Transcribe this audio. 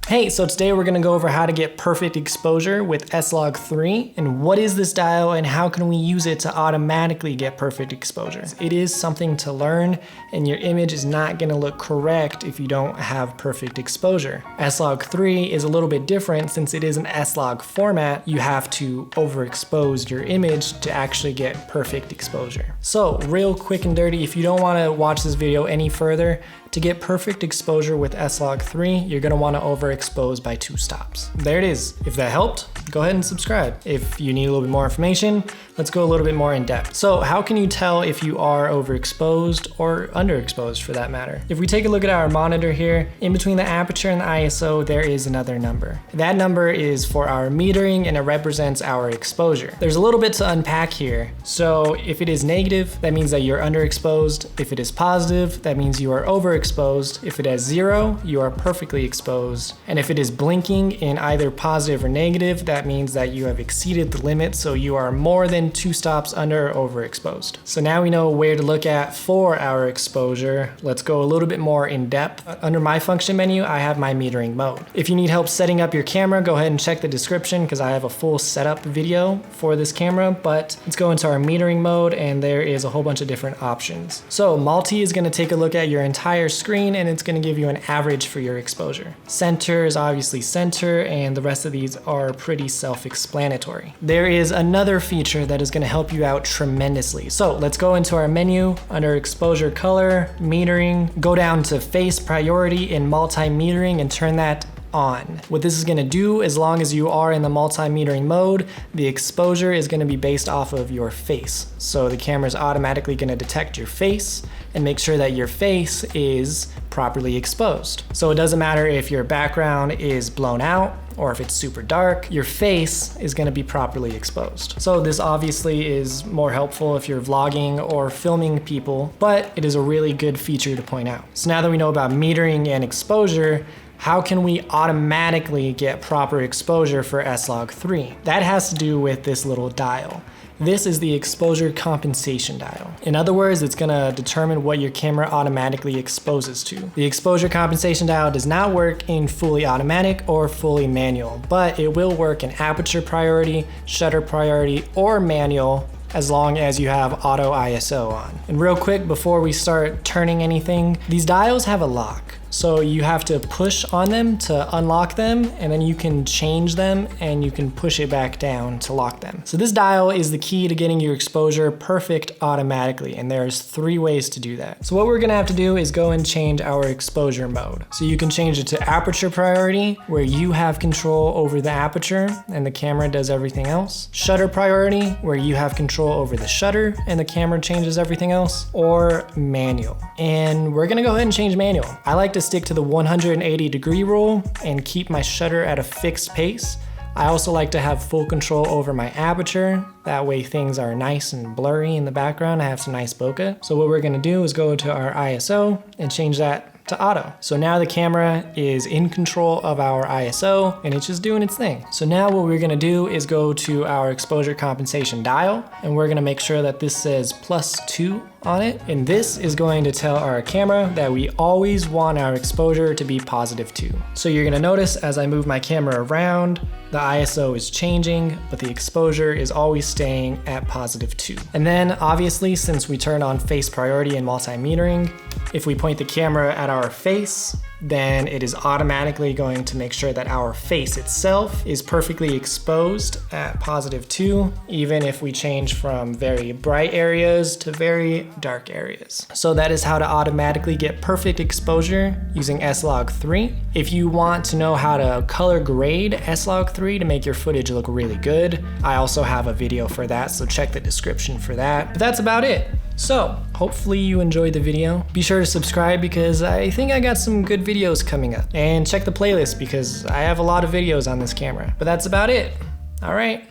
Hey, so today we're gonna go over how to get perfect exposure with S-Log3 and what is this dial and how can we use it to automatically get perfect exposure. It is something to learn and your image is not gonna look correct if you don't have perfect exposure. S-Log3 is a little bit different since it is an S-Log format. You have to overexpose your image to actually get perfect exposure. So real quick and dirty, if you don't wanna watch this video any further, to get perfect exposure with S-Log3, you're gonna wanna overexpose by 2 stops. There it is. If that helped, go ahead and subscribe. If you need a little bit more information, let's go a little bit more in depth. So how can you tell if you are overexposed or underexposed for that matter? If we take a look at our monitor here, in between the aperture and the ISO, there is another number. That number is for our metering and it represents our exposure. There's a little bit to unpack here. So if it is negative, that means that you're underexposed. If it is positive, that means you are overexposed. If it has 0, you are perfectly exposed. And if it is blinking in either positive or negative, that means that you have exceeded the limit, so you are more than 2 stops under or overexposed. So now we know where to look at for our exposure. Let's go a little bit more in depth. Under my function menu, I have my metering mode. If you need help setting up your camera, go ahead and check the description because I have a full setup video for this camera, but let's go into our metering mode and there is a whole bunch of different options. So multi is gonna take a look at your entire screen and it's gonna give you an average for your exposure. Center is obviously center and the rest of these are pretty self-explanatory. There is another feature that is gonna help you out tremendously. So let's go into our menu under exposure color, metering, go down to face priority in multi-metering and turn that on. What this is gonna do, as long as you are in the multi-metering mode, the exposure is gonna be based off of your face. So the camera is automatically gonna detect your face and make sure that your face is properly exposed. So it doesn't matter if your background is blown out or if it's super dark, your face is gonna be properly exposed. So this obviously is more helpful if you're vlogging or filming people, but it is a really good feature to point out. So now that we know about metering and exposure, how can we automatically get proper exposure for S-Log3? That has to do with this little dial. This is the exposure compensation dial. In other words, it's gonna determine what your camera automatically exposes to. The exposure compensation dial does not work in fully automatic or fully manual, but it will work in aperture priority, shutter priority, or manual as long as you have auto ISO on. And real quick, before we start turning anything, these dials have a lock. So you have to push on them to unlock them, and then you can change them and you can push it back down to lock them. So this dial is the key to getting your exposure perfect automatically, and there's 3 ways to do that. So what we're gonna have to do is go and change our exposure mode. So you can change it to aperture priority, where you have control over the aperture and the camera does everything else. Shutter priority, where you have control over the shutter and the camera changes everything else, or manual. And we're gonna go ahead and change manual. I like to stick to the 180-degree rule and keep my shutter at a fixed pace. I also like to have full control over my aperture. That way things are nice and blurry in the background. I have some nice bokeh. So what we're gonna do is go to our ISO and change that to auto. So now the camera is in control of our ISO and it's just doing its thing. So now what we're gonna do is go to our exposure compensation dial and we're gonna make sure that this says +2 on it. And this is going to tell our camera that we always want our exposure to be +2. So you're gonna notice as I move my camera around, the ISO is changing, but the exposure is always staying at +2. And then obviously, since we turned on face priority and multi-metering, if we point the camera at our face, then it is automatically going to make sure that our face itself is perfectly exposed at +2, even if we change from very bright areas to very dark areas. So that is how to automatically get perfect exposure using S-Log3. If you want to know how to color grade S-Log3 to make your footage look really good, I also have a video for that, so check the description for that. But that's about it. So hopefully you enjoyed the video. Be sure to subscribe because I think I got some good videos coming up. And check the playlist because I have a lot of videos on this camera. But that's about it. All right.